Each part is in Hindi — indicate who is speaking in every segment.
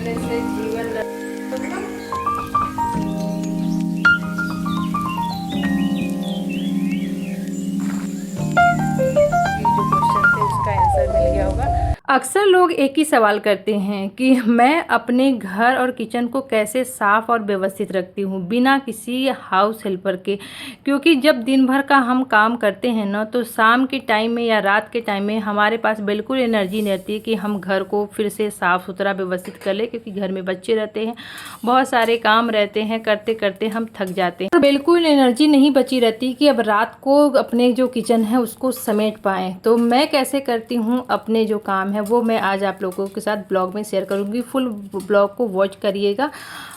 Speaker 1: करने से जीवन जो क्वेश्चन थे उसका आंसर मिल गया होगा। अक्सर लोग एक ही सवाल करते हैं कि मैं अपने घर और किचन को कैसे साफ़ और व्यवस्थित रखती हूँ बिना किसी हाउस हेल्पर के। क्योंकि जब दिन भर का हम काम करते हैं ना, तो शाम के टाइम में या रात के टाइम में हमारे पास बिल्कुल एनर्जी नहीं रहती कि हम घर को फिर से साफ़ सुथरा व्यवस्थित कर लें। क्योंकि घर में बच्चे रहते हैं, बहुत सारे काम रहते हैं, करते करते हम थक जाते हैं, तो बिल्कुल एनर्जी नहीं बची रहती कि अब रात को अपने जो किचन है उसको समेट पाएँ। तो मैं कैसे करती हूँ अपने जो काम है वो मैं आज आप लोगों के साथ ब्लॉग में शेयर करूँगी। फुल ब्लॉग को वॉच करिएगा।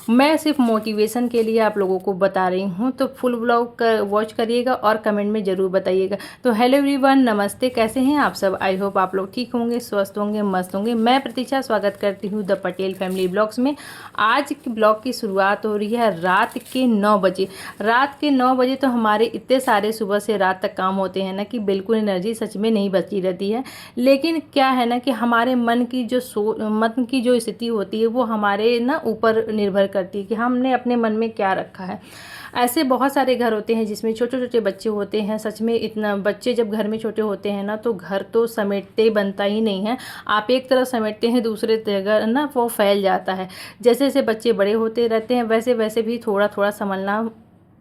Speaker 1: मैं सिर्फ मोटिवेशन के लिए आप लोगों को बता रही हूँ, तो फुल ब्लॉग वॉच करिएगा और कमेंट में ज़रूर बताइएगा। तो हेलो एवरीवन, नमस्ते, कैसे हैं आप सब? आई होप आप लोग ठीक होंगे, स्वस्थ होंगे, मस्त होंगे। मैं प्रतीक्षा स्वागत करती हूँ द पटेल फैमिली ब्लॉग्स में। आज के ब्लॉग की शुरुआत हो रही है रात के 9 बजे। रात के 9 बजे तो हमारे इतने सारे सुबह से रात तक काम होते हैं ना कि बिल्कुल एनर्जी सच में नहीं बची रहती है। लेकिन क्या है ना कि हमारे मन की जो स्थिति होती है वो हमारे ना ऊपर निर्भर करती है कि हमने अपने मन में क्या रखा है। ऐसे बहुत सारे घर होते हैं जिसमें छोटे छोटे बच्चे होते हैं। सच में इतना बच्चे जब घर में छोटे होते हैं ना, तो घर तो समेटते बनता ही नहीं है। आप एक तरफ समेटते हैं, दूसरे जगह ना वो फैल जाता है। जैसे जैसे बच्चे बड़े होते रहते हैं वैसे वैसे भी थोड़ा थोड़ा संभलना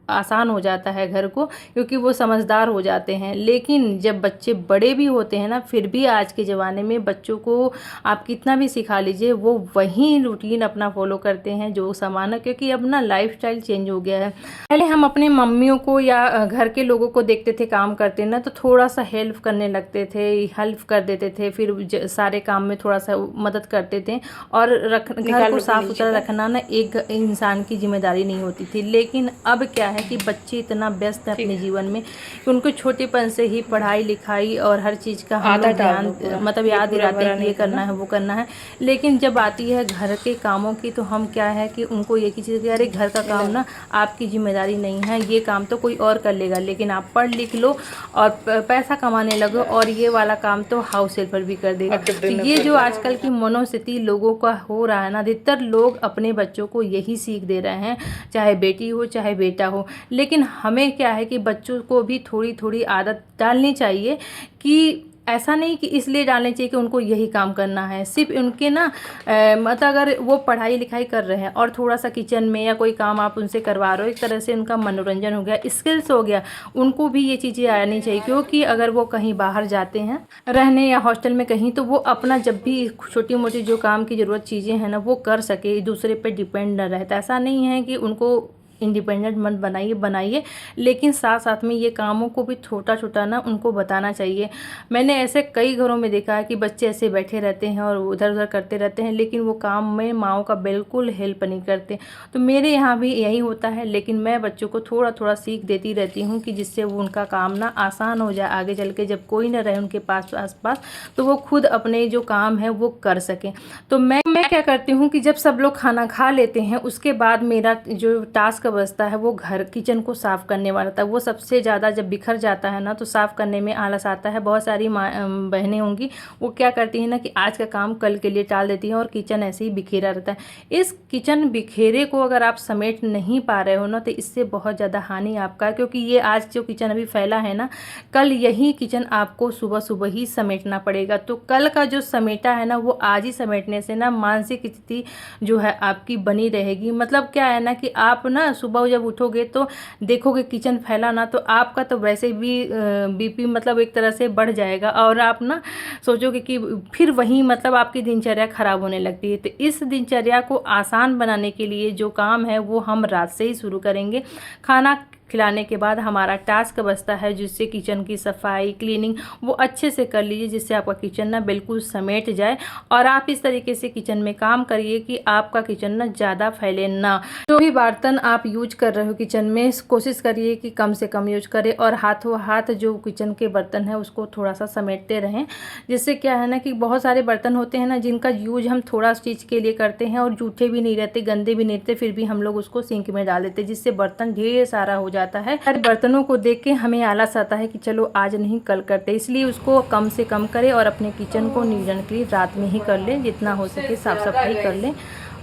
Speaker 1: आसान हो जाता है घर को, क्योंकि वो समझदार हो जाते हैं। लेकिन जब बच्चे बड़े भी होते हैं ना, फिर भी आज के ज़माने में बच्चों को आप कितना भी सिखा लीजिए वो वही रूटीन अपना फॉलो करते हैं जो समान, क्योंकि अब ना लाइफस्टाइल चेंज हो गया है। पहले हम अपने मम्मियों को या घर के लोगों को देखते थे काम करते ना, तो थोड़ा सा हेल्प करने लगते थे, हेल्प कर देते थे, फिर सारे काम में थोड़ा सा मदद करते थे। और घर को साफ सुथरा रखना ना एक इंसान की जिम्मेदारी नहीं होती थी। लेकिन अब क्या है कि बच्चे इतना व्यस्त हैं अपने जीवन में कि उनको छोटेपन से ही पढ़ाई लिखाई और हर चीज़ का हम लोग ध्यान मतलब याद दिलाते हैं कि ये करना है वो करना है। लेकिन जब आती है घर के कामों की, तो हम क्या है कि उनको एक ही चीज़, अरे घर का काम ना आपकी जिम्मेदारी नहीं है, ये काम तो कोई और कर लेगा, लेकिन आप पढ़ लिख लो और पैसा कमाने लगो और ये वाला काम तो हाउस हेल्पर भी कर देगा। तो ये जो आजकल की मनोस्थिति लोगों का हो रहा है ना, अधिकतर लोग अपने बच्चों को यही सीख दे रहे हैं, चाहे बेटी हो चाहे बेटा हो। लेकिन हमें क्या है कि बच्चों को भी थोड़ी थोड़ी आदत डालनी चाहिए कि ऐसा नहीं कि इसलिए डालनी चाहिए कि उनको यही काम करना है। सिर्फ उनके ना मतलब अगर वो पढ़ाई लिखाई कर रहे हैं और थोड़ा सा किचन में या कोई काम आप उनसे करवा रहे हो, एक तरह से उनका मनोरंजन हो गया, स्किल्स हो गया, उनको भी ये चीज़ें आनी चाहिए। क्योंकि अगर वो कहीं बाहर जाते हैं रहने या हॉस्टल में कहीं, तो वो अपना जब भी छोटी मोटी जो काम की ज़रूरत चीज़ें हैं ना वो कर सके, दूसरे पर डिपेंड न रहता। ऐसा नहीं है कि उनको इंडिपेंडेंट मत बनाइए, लेकिन साथ साथ में ये कामों को भी छोटा छोटा ना उनको बताना चाहिए। मैंने ऐसे कई घरों में देखा है कि बच्चे ऐसे बैठे रहते हैं और उधर उधर करते रहते हैं, लेकिन वो काम में माँओं का बिल्कुल हेल्प नहीं करते। तो मेरे यहाँ भी यही होता है, लेकिन मैं बच्चों को थोड़ा थोड़ा सीख देती रहती हूँ कि जिससे वो उनका काम ना आसान हो जाए। आगे चल के जब कोई ना रहे उनके पास आसपास, तो वो खुद अपने जो काम है वो कर सकें। तो मैं क्या करती हूँ कि जब सब लोग खाना खा लेते हैं, उसके बाद मेरा जो टास्क बचता है वो घर किचन को साफ़ करने वाला था। वो सबसे ज़्यादा जब बिखर जाता है ना, तो साफ़ करने में आलस आता है। बहुत सारी बहनें होंगी, वो क्या करती हैं ना कि आज का काम कल के लिए टाल देती हैं और किचन ऐसे ही बिखेरा रहता है। इस किचन बिखेरे को अगर आप समेट नहीं पा रहे हो ना, तो इससे बहुत ज़्यादा हानि आपका है। क्योंकि ये आज जो किचन अभी फैला है ना, कल यही किचन आपको सुबह सुबह ही समेटना पड़ेगा। तो कल का जो समेटा है ना, वो आज ही समेटने से ना मानसिक स्थिति जो है आपकी बनी रहेगी। मतलब क्या है ना कि आप ना सुबह जब उठोगे तो देखोगे किचन फैला ना, तो आपका तो वैसे भी बीपी मतलब एक तरह से बढ़ जाएगा और आप ना सोचोगे कि फिर वही मतलब आपकी दिनचर्या खराब होने लगती है। तो इस दिनचर्या को आसान बनाने के लिए जो काम है वो हम रात से ही शुरू करेंगे। खाना खिलाने के बाद हमारा टास्क बचता है, जिससे किचन की सफाई क्लीनिंग वो अच्छे से कर लीजिए, जिससे आपका किचन ना बिल्कुल समेट जाए। और आप इस तरीके से किचन में काम करिए कि आपका किचन ना ज़्यादा फैले ना। जो भी बर्तन आप यूज कर रहे हो किचन में, कोशिश करिए कि कम से कम यूज करें और हाथों हाथ जो किचन के बर्तन है उसको थोड़ा सा समेटते रहें। जिससे क्या है ना कि बहुत सारे बर्तन होते हैं ना जिनका यूज हम थोड़ा चीज़ के लिए करते हैं और जूठे भी नहीं रहते, गंदे भी नहीं रहते, फिर भी हम लोग उसको सिंक में डाल देते, जिससे बर्तन ढेर सारा हो जाता है। हर बर्तनों को देख के हमें आलस आता है कि चलो आज नहीं कल करते, इसलिए उसको कम से कम करें और अपने किचन को नीट एंड क्लीन रात में ही कर लें, जितना हो सके साफ सफाई कर लें।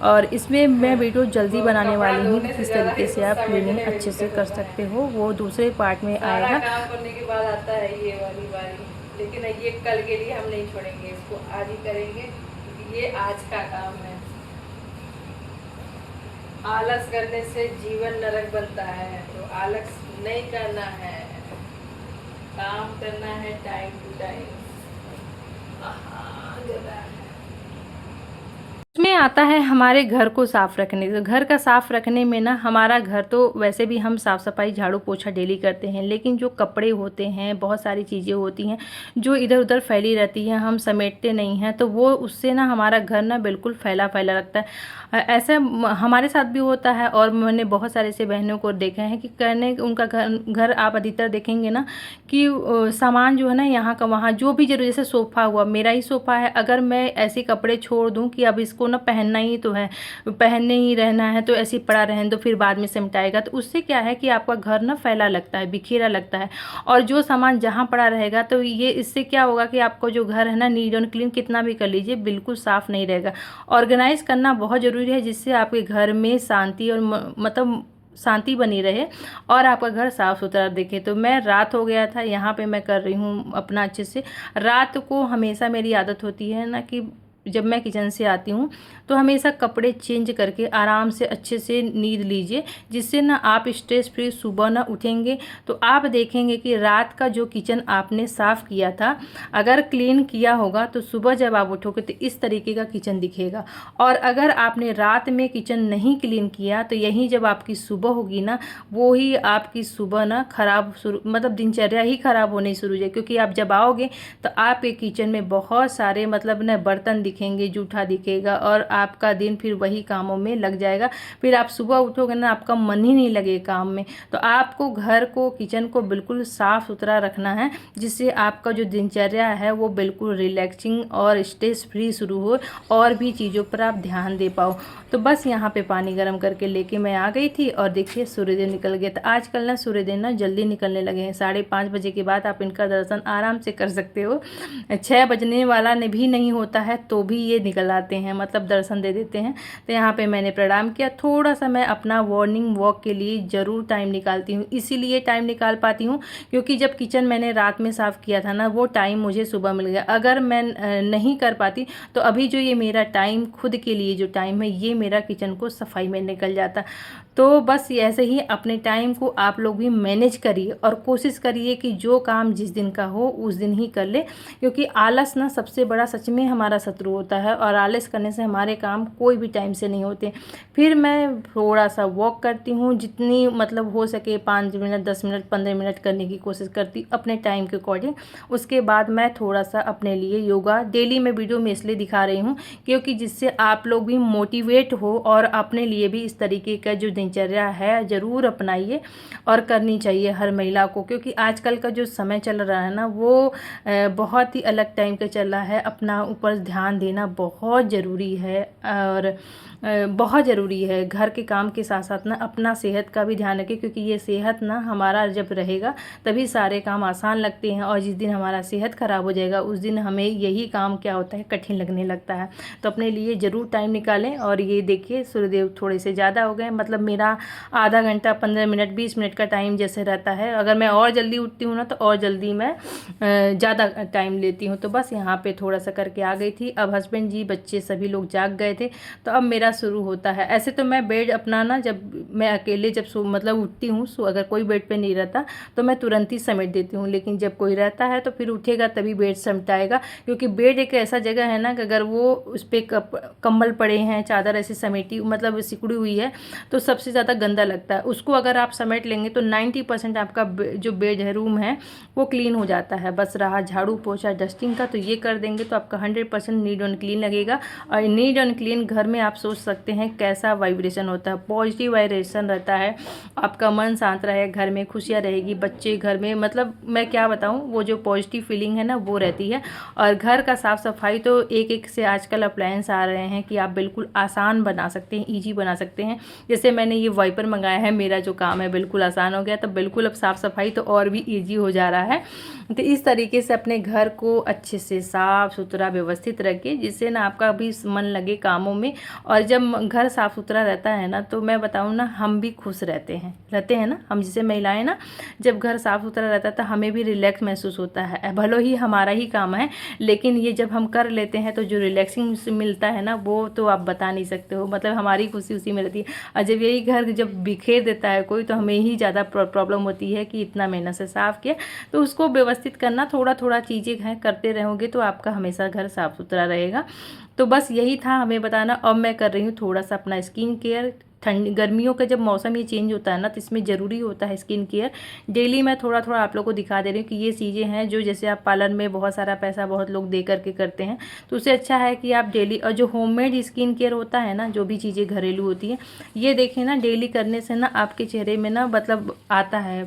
Speaker 1: और इसमें मैं वीडियो जल्दी बनाने वाली हूँ, किस तरीके से आप क्लीनिंग अच्छे से कर सकते हो, वो दूसरे पार्ट में आएगा।
Speaker 2: काम करने के बाद आता है ये वाली बारी, लेकिन ये कल के लिए हम नहीं छोड़ेंगे, इसको आज ही करेंगे क्योंकि ये आज का काम है। आलस करने से जीवन नरक बनता है, तो आलस नहीं करना है, काम करना है टाइम टू टाइम।
Speaker 1: इसमें आता है हमारे घर को साफ़ रखने। तो घर का साफ़ रखने में ना, हमारा घर तो वैसे भी हम साफ़ सफाई झाड़ू पोछा डेली करते हैं, लेकिन जो कपड़े होते हैं, बहुत सारी चीज़ें होती हैं जो इधर उधर फैली रहती हैं, हम समेटते नहीं हैं, तो वो उससे ना हमारा घर ना बिल्कुल फैला फैला लगता है। ऐसा हमारे साथ भी होता है, और मैंने बहुत सारे ऐसे बहनों को देखा है कि करने उनका घर आप अधिकतर देखेंगे ना कि सामान जो है ना यहाँ का वहाँ, जो भी जरूर, जैसे सोफ़ा हुआ, मेरा ही सोफ़ा है, अगर मैं ऐसे कपड़े छोड़ दूँ कि अब इसको ना पहनना ही तो है, पहनने ही रहना है, तो ऐसे ही पड़ा रहने दो, फिर बाद में सिमटाएगा, तो उससे क्या है कि आपका घर ना फैला लगता है, बिखेरा लगता है। और जो सामान जहाँ पड़ा रहेगा, तो ये इससे क्या होगा कि आपका जो घर है ना, नीट एंड क्लीन कितना भी कर लीजिए, बिल्कुल साफ़ नहीं रहेगा। ऑर्गेनाइज करना बहुत ज़रूरी है, जिससे आपके घर में शांति और मतलब शांति बनी रहे और आपका घर साफ़ सुथरा दिखे। तो मैं, रात हो गया था, यहाँ पे मैं कर रही हूँ अपना अच्छे से। रात को हमेशा मेरी आदत होती है ना कि जब मैं किचन से आती हूँ तो हमेशा कपड़े चेंज करके आराम से अच्छे से नींद लीजिए, जिससे ना आप स्ट्रेस फ्री सुबह ना उठेंगे तो आप देखेंगे कि रात का जो किचन आपने साफ़ किया था, अगर क्लीन किया होगा, तो सुबह जब आप उठोगे तो इस तरीके का किचन दिखेगा। और अगर आपने रात में किचन नहीं क्लीन किया, तो यही जब आपकी सुबह होगी ना, वो ही आपकी सुबह ना खराब शुरू, मतलब दिनचर्या ही खराब होने शुरू हो जाए, क्योंकि आप जब आओगे तो आपके किचन में बहुत सारे मतलब ना बर्तन दिखेंगे, जूठा दिखेगा, और आपका दिन फिर वही कामों में लग जाएगा। फिर आप सुबह उठोगे ना, आपका मन ही नहीं लगे काम में। तो आपको घर को, किचन को बिल्कुल साफ़ सुथरा रखना है, जिससे आपका जो दिनचर्या है वो बिल्कुल रिलैक्सिंग और स्ट्रेस फ्री शुरू हो, और भी चीज़ों पर आप ध्यान दे पाओ। तो बस यहाँ पे पानी गर्म करके लेके मैं आ गई थी, और देखिए सूर्यदेव निकल गए। तो आजकल ना सूर्यदेव ना जल्दी निकलने लगे हैं, 5:30 बजे के बाद आप इनका दर्शन आराम से कर सकते हो। 6 बजने वाला ने भी नहीं होता है तो भी ये निकल आते हैं, मतलब दर्शन दे देते हैं। तो यहाँ पे मैंने प्रणाम किया। थोड़ा सा मैं अपना मॉर्निंग वॉक के लिए ज़रूर टाइम निकालती हूँ, इसीलिए टाइम निकाल पाती हूँ क्योंकि जब किचन मैंने रात में साफ़ किया था ना, वो टाइम मुझे सुबह मिल गया। अगर मैं नहीं कर पाती तो अभी जो ये मेरा टाइम, खुद के लिए जो टाइम है, ये मेरा किचन को सफाई में निकल जाता। तो बस ऐसे ही अपने टाइम को आप लोग भी मैनेज करिए, और कोशिश करिए कि जो काम जिस दिन का हो उस दिन ही कर ले, क्योंकि आलस ना सबसे बड़ा सच में हमारा शत्रु होता है, और आलस करने से हमारे काम कोई भी टाइम से नहीं होते। फिर मैं थोड़ा सा वॉक करती हूँ, जितनी मतलब हो सके 5 मिनट, 10 मिनट, 15 मिनट करने की कोशिश करती हूँ अपने टाइम के अकॉर्डिंग। उसके बाद मैं थोड़ा सा अपने लिए योगा डेली मैं वीडियो में इसलिए दिखा रही हूँ क्योंकि जिससे आप लोग भी मोटिवेट हो, और अपने लिए भी इस तरीके का जो दिनचर्या है ज़रूर अपनाइए, और करनी चाहिए हर महिला को, क्योंकि आजकल का जो समय चल रहा है ना, वो बहुत ही अलग टाइम का चल रहा है। अपना ऊपर ध्यान देना बहुत ज़रूरी है, और बहुत ज़रूरी है। घर के काम के साथ साथ ना अपना सेहत का भी ध्यान रखें, क्योंकि ये सेहत ना हमारा जब रहेगा तभी सारे काम आसान लगते हैं, और जिस दिन हमारा सेहत ख़राब हो जाएगा उस दिन हमें यही काम क्या होता है, कठिन लगने लगता है। तो अपने लिए ज़रूर टाइम निकालें। और ये देखिए सूर्यदेव थोड़े से ज़्यादा हो गए, मतलब मेरा आधा घंटा, 15 मिनट, 20 मिनट का टाइम जैसे रहता है। अगर मैं और जल्दी उठती हूँ ना, तो और जल्दी मैं ज़्यादा टाइम लेती हूँ। तो बस यहाँ पे थोड़ा सा करके आ गई थी। अब हस्बैंड जी, बच्चे सभी लोग जाग गए थे, तो अब मेरा शुरू होता है। ऐसे तो मैं बेड अपना ना, जब मैं अकेले जब मतलब उठती हूँ, अगर कोई बेड पे नहीं रहता तो मैं तुरंत ही समेट देती हूँ, लेकिन जब कोई रहता है तो फिर उठेगा तभी बेड समेटाएगा, क्योंकि बेड एक ऐसा जगह है ना कि अगर वो उस पर कंबल पड़े हैं, चादर ऐसी समेटी मतलब सिकुड़ी हुई है, तो सबसे ज़्यादा गंदा लगता है। उसको अगर आप समेट लेंगे तो 90% आपका जो बेड है, रूम है, वो क्लीन हो जाता है। बस रहा झाड़ू पोछा डस्टिंग का, तो ये कर देंगे तो आपका 100% नीट एंड क्लीन लगेगा। और नीट एंड क्लीन घर में आप सोच सकते हैं कैसा वाइब्रेशन होता है, पॉजिटिव वाइब्रेशन रहता है, आपका मन शांत रहे, घर में खुशियाँ रहेगी, बच्चे घर में, मतलब मैं क्या बताऊँ, वो जो पॉजिटिव फीलिंग है ना, वो रहती है। और घर का साफ़ सफाई तो एक एक से आजकल अप्लायंस आ रहे हैं कि आप बिल्कुल आसान बना सकते हैं, ईजी बना सकते हैं। जैसे मैंने मैंने ये वाइपर मंगाया है, मेरा जो काम है बिल्कुल आसान हो गया। तो बिल्कुल अब साफ़ सफाई तो और भी ईजी हो जा रहा है। तो इस तरीके से अपने घर को अच्छे से साफ़ सुथरा व्यवस्थित रखिए, जिससे ना आपका भी मन लगे कामों में। और जब घर साफ़ सुथरा रहता है ना, तो मैं बताऊँ ना, हम भी खुश रहते हैं ना। हम जैसे महिलाएं ना, जब घर साफ़ सुथरा रहता है तो हमें भी रिलैक्स महसूस होता है। भले ही हमारा ही काम है, लेकिन ये जब हम कर लेते हैं तो जो रिलैक्सिंग मिलता है ना, वो तो आप बता नहीं सकते हो। मतलब हमारी खुशी उसी में रहती है। और जब यही घर जब बिखेर देता है कोई, तो हमें ही ज़्यादा प्रॉब्लम होती है कि इतना मेहनत से साफ़ किया। तो उसको व्यवस्थित करना, थोड़ा थोड़ा चीज़ें हैं करते रहोगे तो आपका हमेशा घर साफ़ सुथरा रहेगा। तो बस यही था हमें बताना। अब मैं कर रही हूँ थोड़ा सा अपना स्किन केयर। ठंड गर्मियों का जब मौसम ये चेंज होता है ना, तो इसमें ज़रूरी होता है स्किन केयर। डेली मैं थोड़ा थोड़ा आप लोगों को दिखा दे रही हूँ कि ये चीज़ें हैं जो, जैसे आप पार्लर में बहुत सारा पैसा बहुत लोग दे करके करते हैं, तो उससे अच्छा है कि आप डेली, और जो होममेड स्किन केयर होता है ना, जो भी चीज़ें घरेलू होती हैं, ये देखें ना, डेली करने से ना आपके चेहरे में ना मतलब आता है,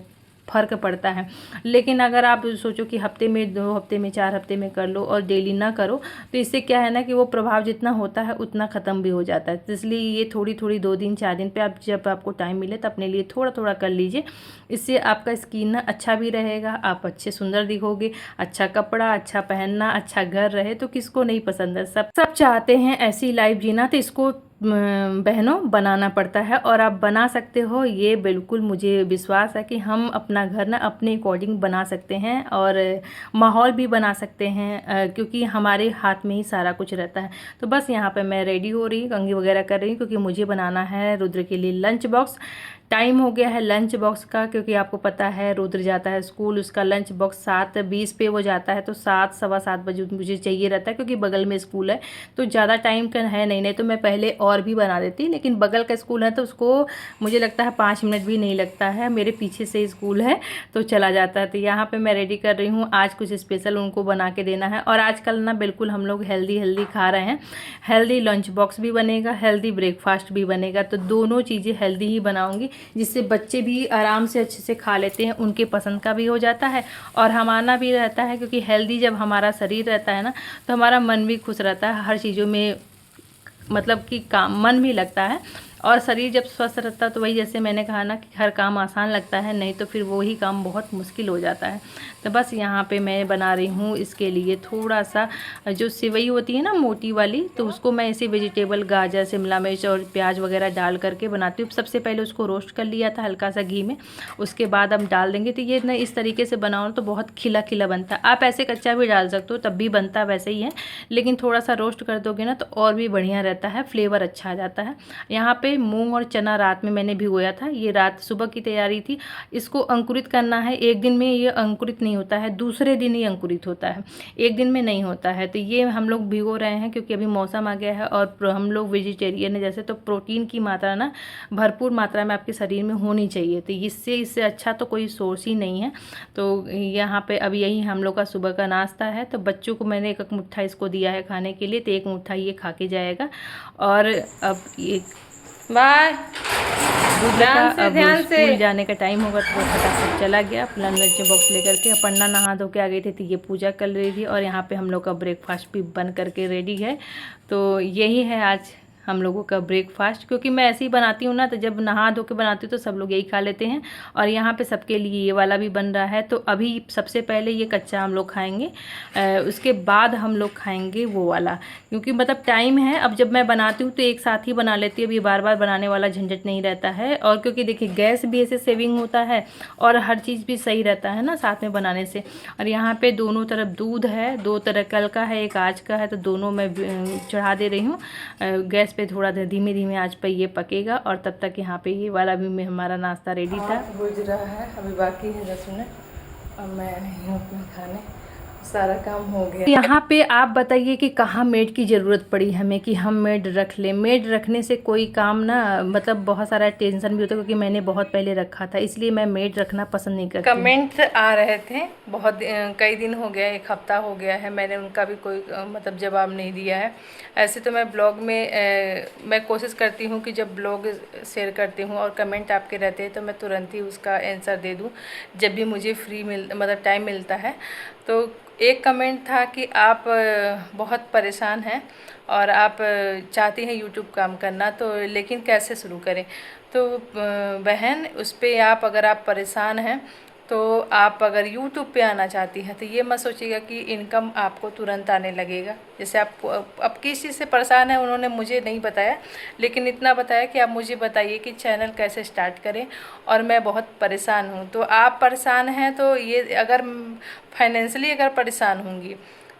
Speaker 1: फ़र्क पड़ता है। लेकिन अगर आप सोचो कि हफ्ते में 2 हफ्ते में 4 हफ्ते में कर लो और डेली ना करो, तो इससे क्या है ना कि वो प्रभाव जितना होता है उतना ख़त्म भी हो जाता है। तो इसलिए ये थोड़ी थोड़ी 2 दिन 4 दिन पे आप, जब आपको टाइम मिले तो अपने लिए थोड़ा थोड़ा कर लीजिए। इससे आपका स्किन ना अच्छा भी रहेगा, आप अच्छे सुंदर दिखोगे। अच्छा कपड़ा, अच्छा पहनना, अच्छा घर रहे तो किसको नहीं पसंद है। सब सब चाहते हैं ऐसी लाइफ जीना, तो इसको बहनों बनाना पड़ता है, और आप बना सकते हो। ये बिल्कुल मुझे विश्वास है कि हम अपना घर ना अपने अकॉर्डिंग बना सकते हैं, और माहौल भी बना सकते हैं, क्योंकि हमारे हाथ में ही सारा कुछ रहता है। तो बस यहाँ पे मैं रेडी हो रही हूँ, कंघी वगैरह कर रही हूँ, क्योंकि मुझे बनाना है रुद्र के लिए लंच बॉक्स। टाइम हो गया है लंच बॉक्स का, क्योंकि आपको पता है रुद्र जाता है स्कूल, उसका लंच बॉक्स 7:20 पे वो जाता है, तो 7 सवा 7 बजे मुझे चाहिए रहता है, क्योंकि बगल में स्कूल है। तो ज़्यादा टाइम का है नहीं तो मैं पहले और भी बना देती, लेकिन बगल का स्कूल है तो उसको मुझे लगता है 5 मिनट भी नहीं लगता है, मेरे पीछे से स्कूल है तो चला जाता है। तो यहाँ पर मैं रेडी कर रही हूँ, आज कुछ स्पेशल उनको बना के देना है। और आजकल ना बिल्कुल हम लोग हेल्दी खा रहे हैं। हेल्दी लंच बॉक्स भी बनेगा, हेल्दी ब्रेकफास्ट भी बनेगा, तो दोनों चीज़ें हेल्दी ही बनाऊँगी, जिससे बच्चे भी आराम से अच्छे से खा लेते हैं, उनके पसंद का भी हो जाता है और हमारा भी रहता है। क्योंकि हेल्दी जब हमारा शरीर रहता है ना, तो हमारा मन भी खुश रहता है, हर चीज़ों में मतलब कि काम मन भी लगता है। और शरीर जब स्वस्थ रहता है तो वही, जैसे मैंने कहा ना कि हर काम आसान लगता है, नहीं तो फिर वही काम बहुत मुश्किल हो जाता है। तो बस यहाँ पे मैं बना रही हूँ इसके लिए थोड़ा सा जो सेवई होती है ना मोटी वाली, तो उसको मैं ऐसे वेजिटेबल गाजर शिमला मिर्च और प्याज वगैरह डाल करके बनाती हूँ। सबसे पहले उसको रोस्ट कर लिया था हल्का सा घी में, उसके बाद हम डाल देंगे। तो ये ना इस तरीके से बनाओ तो बहुत खिला खिला बनता है। आप ऐसे कच्चा भी डाल सकते हो, तब भी बनता वैसे ही है, लेकिन थोड़ा सा रोस्ट कर दोगे ना तो और भी बढ़िया रहता है, फ्लेवर अच्छा आ जाता है। यहाँ पे मूंग और चना रात में मैंने भिगोया था, ये रात सुबह की तैयारी थी। इसको अंकुरित करना है, एक दिन में ये अंकुरित नहीं होता है, दूसरे दिन ही अंकुरित होता है, एक दिन में नहीं होता है। तो ये हम लोग भिगो रहे हैं क्योंकि अभी मौसम आ गया है और हम लोग वेजिटेरियन है जैसे, तो प्रोटीन की मात्रा ना भरपूर मात्रा में आपके शरीर में होनी चाहिए। तो इससे अच्छा तो कोई सोर्स ही नहीं है। तो यहाँ पे अब यही हम लोग का सुबह का नाश्ता है। तो बच्चों को मैंने एक मुट्ठा इसको दिया है खाने के लिए, तो एक मुट्ठा ये खा के जाएगा। और अब एक
Speaker 2: बाय,
Speaker 1: ध्यान से
Speaker 2: ध्यान से।
Speaker 1: स्कूल जाने का टाइम होगा तो वो फटाफट चला गया अपना लंच बॉक्स लेकर के। अपर्णा नहा धो के आ गई थी, ये पूजा कर रही थी। और यहाँ पे हम लोग का ब्रेकफास्ट भी बन करके रेडी है। तो यही है आज हम लोगों का ब्रेकफास्ट, क्योंकि मैं ऐसे ही बनाती हूँ ना, तो जब नहा धो के बनाती हूँ तो सब लोग यही खा लेते हैं। और यहाँ पे सबके लिए ये वाला भी बन रहा है। तो अभी सबसे पहले ये कच्चा हम लोग खाएंगे, उसके बाद हम लोग खाएंगे वो वाला, क्योंकि मतलब टाइम है। अब जब मैं बनाती हूँ तो एक साथ ही बना लेती हूँ, अभी बार बार बनाने वाला झंझट नहीं रहता है। और क्योंकि देखिए गैस भी ऐसे सेविंग होता है और हर चीज़ भी सही रहता है ना साथ में बनाने से। और यहाँ पे दोनों तरफ दूध है, 2 तरह कल का है, एक आज का है, तो दोनों मैं चढ़ा दे रही हूँ गैस पे। थोड़ा देर धीमे धीमे आंच पे ये पकेगा, और तब तक यहाँ पे ये वाला भी हमारा नाश्ता रेडी था।
Speaker 2: बुझ रहा है, अभी बाकी है 10 मिनट और मैं आई हूँ अपने खाने, सारा काम हो गया।
Speaker 1: यहाँ पे आप बताइए कि कहाँ मेड की ज़रूरत पड़ी हमें कि हम मेड रख लें। मेड रखने से कोई काम ना मतलब बहुत सारा टेंशन भी होता है, क्योंकि मैंने बहुत पहले रखा था, इसलिए मैं मेड रखना पसंद नहीं करती।
Speaker 2: कमेंट्स आ रहे थे बहुत, कई दिन हो गया, 1 हफ्ता हो गया है, मैंने उनका भी कोई मतलब जवाब नहीं दिया है। ऐसे तो मैं ब्लॉग में मैं कोशिश करती हूँ कि जब ब्लॉग शेयर करती हूँ और कमेंट आपके रहते हैं तो मैं तुरंत ही उसका आंसर दे दूँ जब भी मुझे मतलब टाइम मिलता है। तो एक कमेंट था कि आप बहुत परेशान हैं और आप चाहती हैं यूट्यूब काम करना, तो लेकिन कैसे शुरू करें। तो बहन उस पे आप अगर आप परेशान हैं तो आप अगर यूट्यूब पे आना चाहती हैं तो ये मत सोचिएगा कि इनकम आपको तुरंत आने लगेगा। जैसे आप अब किस चीज़ से परेशान है उन्होंने मुझे नहीं बताया, लेकिन इतना बताया कि आप मुझे बताइए कि चैनल कैसे स्टार्ट करें, और मैं बहुत परेशान हूँ। तो आप परेशान हैं तो ये अगर फाइनेंशियली अगर परेशान होंगी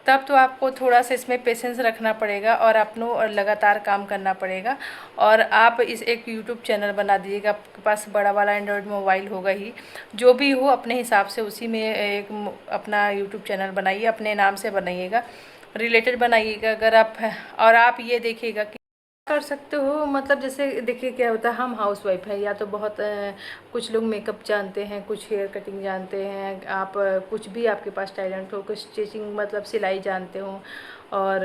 Speaker 2: तब तो आपको थोड़ा सा इसमें पेशेंस रखना पड़ेगा और अपनों और लगातार काम करना पड़ेगा। और आप इस एक यूट्यूब चैनल बना दीजिएगा। आपके पास बड़ा वाला एंड्रॉयड मोबाइल होगा ही, जो भी हो अपने हिसाब से उसी में एक अपना यूट्यूब चैनल बनाइए, अपने नाम से बनाइएगा, रिलेटेड बनाइएगा। अगर आप और आप ये देखिएगा कि कर सकते हो, मतलब जैसे देखिए क्या होता है, हम हाउस वाइफ है या तो बहुत कुछ लोग मेकअप जानते हैं, कुछ हेयर कटिंग जानते हैं, आप कुछ भी आपके पास टैलेंट हो, कुछ स्टिचिंग मतलब सिलाई जानते हो, और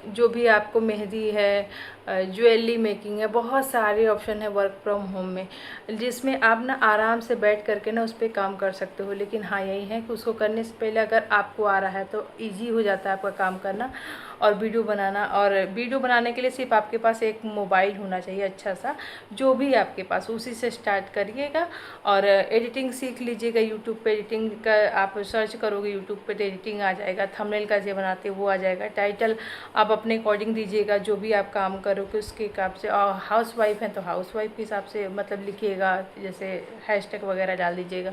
Speaker 2: जो भी आपको मेहंदी है, ज्वेलरी मेकिंग है, बहुत सारे ऑप्शन है वर्क फ्रॉम होम में, जिसमें आप ना आराम से बैठ करके ना उस पर काम कर सकते हो। लेकिन हाँ यही है कि उसको करने से पहले अगर आपको आ रहा है तो ईजी हो जाता है आपका काम करना और वीडियो बनाना। और वीडियो बनाने के लिए सिर्फ आपके पास एक मोबाइल होना चाहिए अच्छा सा, जो भी आपके पास, उसी से स्टार्ट करिएगा। और एडिटिंग सीख लीजिएगा। यूट्यूब पे एडिटिंग का आप सर्च करोगे यूट्यूब पे तो एडिटिंग आ जाएगा, थंबनेल कैसे बनाते वो आ जाएगा, टाइटल आप अपने अकॉर्डिंग दीजिएगा, जो भी आप काम करोगे उसके हिसाब से। और हाउस वाइफ हैं तो हाउस वाइफ के हिसाब से मतलब लिखिएगा, जैसे हैशटैग वगैरह डाल दीजिएगा।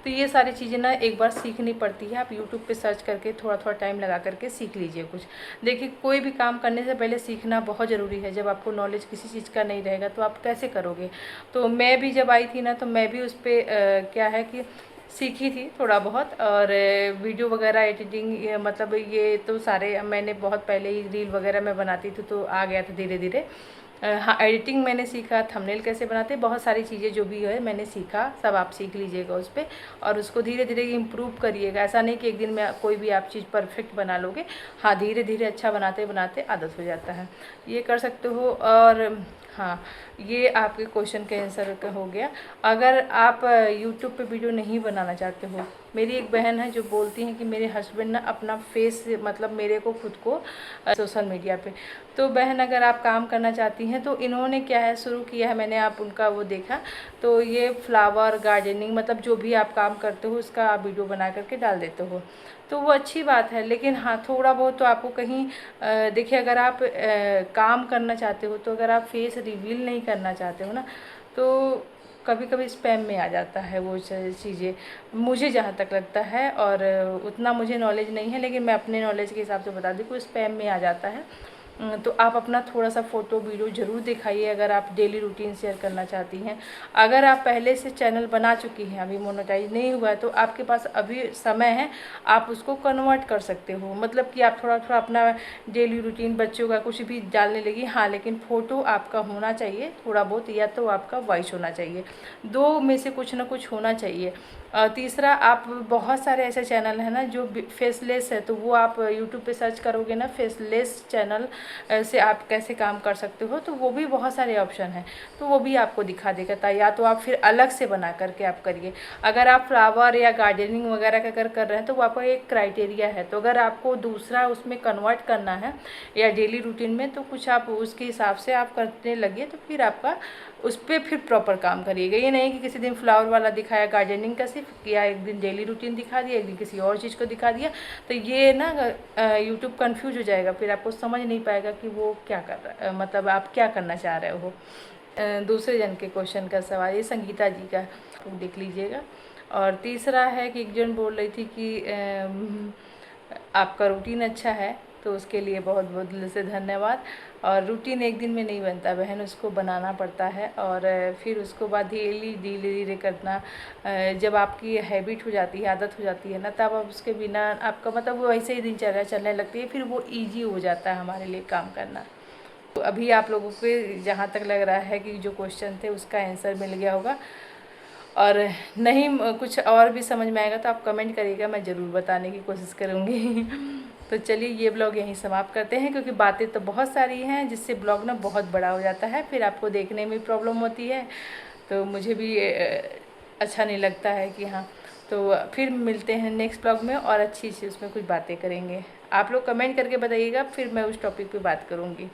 Speaker 2: तो ये सारी चीज़ें ना एक बार सीखनी पड़ती है। आप यूट्यूब पे सर्च करके थोड़ा थोड़ा टाइम लगा करके सीख लीजिए कुछ। देखिए कोई भी काम करने से पहले सीखना बहुत ज़रूरी है। जब आपको नॉलेज किसी चीज़ का नहीं रहेगा तो आप कैसे करोगे। तो मैं भी जब आई थी ना तो मैं भी उस पर क्या है कि सीखी थी थोड़ा बहुत, और वीडियो वगैरह एडिटिंग मतलब ये तो सारे मैंने बहुत पहले ही रील वगैरह मैं बनाती थी तो आ गया था धीरे धीरे। हाँ एडिटिंग मैंने सीखा, थंबनेल कैसे बनाते, बहुत सारी चीज़ें जो भी है मैंने सीखा, सब आप सीख लीजिएगा उस पर और उसको धीरे धीरे इम्प्रूव करिएगा। ऐसा नहीं कि एक दिन में कोई भी आप चीज़ परफेक्ट बना लोगे। हाँ धीरे धीरे अच्छा बनाते बनाते आदत हो जाता है, ये कर सकते हो। और हाँ ये आपके क्वेश्चन के आंसर का हो गया। अगर आप यूट्यूब पे वीडियो नहीं बनाना चाहते हो, मेरी एक बहन है जो बोलती हैं कि मेरे हस्बैंड ना अपना फेस मतलब मेरे को खुद को सोशल मीडिया पे, तो बहन अगर आप काम करना चाहती हैं तो इन्होंने क्या है शुरू किया है, मैंने आप उनका वो देखा, तो ये फ्लावर गार्डनिंग मतलब जो भी आप काम करते हो उसका आप वीडियो बना करके डाल देते हो, तो वो अच्छी बात है। लेकिन हाँ थोड़ा बहुत तो आपको कहीं देखिए अगर आप काम करना चाहते हो तो अगर आप फेस रिवील नहीं करना चाहते हो ना तो कभी कभी स्पैम में आ जाता है वो चीज़ें, मुझे जहाँ तक लगता है। और उतना मुझे नॉलेज नहीं है लेकिन मैं अपने नॉलेज के हिसाब से बता दूँ कि स्पैम में आ जाता है। तो आप अपना थोड़ा सा फ़ोटो वीडियो ज़रूर दिखाइए अगर आप डेली रूटीन शेयर करना चाहती हैं। अगर आप पहले से चैनल बना चुकी हैं, अभी मोनेटाइज नहीं हुआ है, तो आपके पास अभी समय है, आप उसको कन्वर्ट कर सकते हो। मतलब कि आप थोड़ा थोड़ा अपना डेली रूटीन बच्चों का कुछ भी डालने लगी, हाँ लेकिन फ़ोटो आपका होना चाहिए थोड़ा बहुत, या तो आपका वॉइस होना चाहिए, दो में से कुछ ना कुछ होना चाहिए। तीसरा आप बहुत सारे ऐसे चैनल हैं ना जो फेसलेस है, तो वो आप यूट्यूब पे सर्च करोगे ना फेसलेस चैनल से आप कैसे काम कर सकते हो, तो वो भी बहुत सारे ऑप्शन हैं, तो वो भी आपको दिखा देगा। या तो आप फिर अलग से बना करके आप करिए। अगर आप फ्लावर या गार्डनिंग वगैरह का अगर कर रहे हैं तो वो आपका एक क्राइटेरिया है, तो अगर आपको दूसरा उसमें कन्वर्ट करना है या डेली रूटीन में, तो कुछ आप उसके हिसाब से आप करने लगिए, तो फिर आपका उस पर फिर प्रॉपर काम करिएगा। ये नहीं कि किसी दिन फ्लावर वाला दिखाया गार्डनिंग का सिर्फ किया, एक दिन डेली रूटीन दिखा दिया, एक दिन किसी और चीज़ को दिखा दिया, तो ये ना यूट्यूब कंफ्यूज हो जाएगा, फिर आपको समझ नहीं पाएगा कि वो क्या कर रहा है, मतलब आप क्या करना चाह रहे हो। दूसरे जन के क्वेश्चन का सवाल, ये संगीता जी का देख लीजिएगा। और तीसरा है कि एक जन बोल रही थी कि आपका रूटीन अच्छा है, तो उसके लिए बहुत बहुत दिल से धन्यवाद। और रूटीन एक दिन में नहीं बनता बहन, उसको बनाना पड़ता है और फिर उसको बाद धीरे धीरे धीरे करना। जब आपकी हैबिट हो जाती है, आदत हो जाती है ना, तब आप उसके बिना आपका मतलब वो वैसे ही दिनचर्या चलने लगती है, फिर वो ईजी हो जाता है हमारे लिए काम करना। तो अभी आप लोगों को जहाँ तक लग रहा है कि जो क्वेश्चन थे उसका आंसर मिल गया होगा, और नहीं कुछ और भी समझ में आएगा तो आप कमेंट करिएगा, मैं ज़रूर बताने की कोशिश करूँगी। तो चलिए ये ब्लॉग यहीं समाप्त करते हैं, क्योंकि बातें तो बहुत सारी हैं जिससे ब्लॉग ना बहुत बड़ा हो जाता है, फिर आपको देखने में प्रॉब्लम होती है, तो मुझे भी अच्छा नहीं लगता है कि हाँ। तो फिर मिलते हैं नेक्स्ट ब्लॉग में और अच्छी सी उसमें कुछ बातें करेंगे। आप लोग कमेंट करके बताइएगा, फिर मैं उस टॉपिक पे बात करूँगी।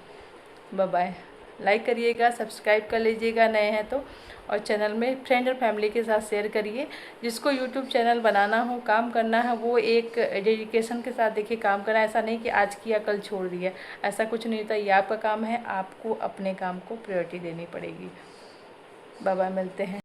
Speaker 2: Bye bye. लाइक करिएगा, सब्सक्राइब कर लीजिएगा नए हैं तो, और चैनल में फ्रेंड और फैमिली के साथ शेयर करिए। जिसको यूट्यूब चैनल बनाना हो, काम करना है, वो एक डेडिकेशन के साथ देखिए काम करना है। ऐसा नहीं कि आज किया कल छोड़ दिया, ऐसा कुछ नहीं होता। ये आपका काम है, आपको अपने काम को प्रायोरिटी देनी पड़ेगी। बाय बाय, मिलते हैं।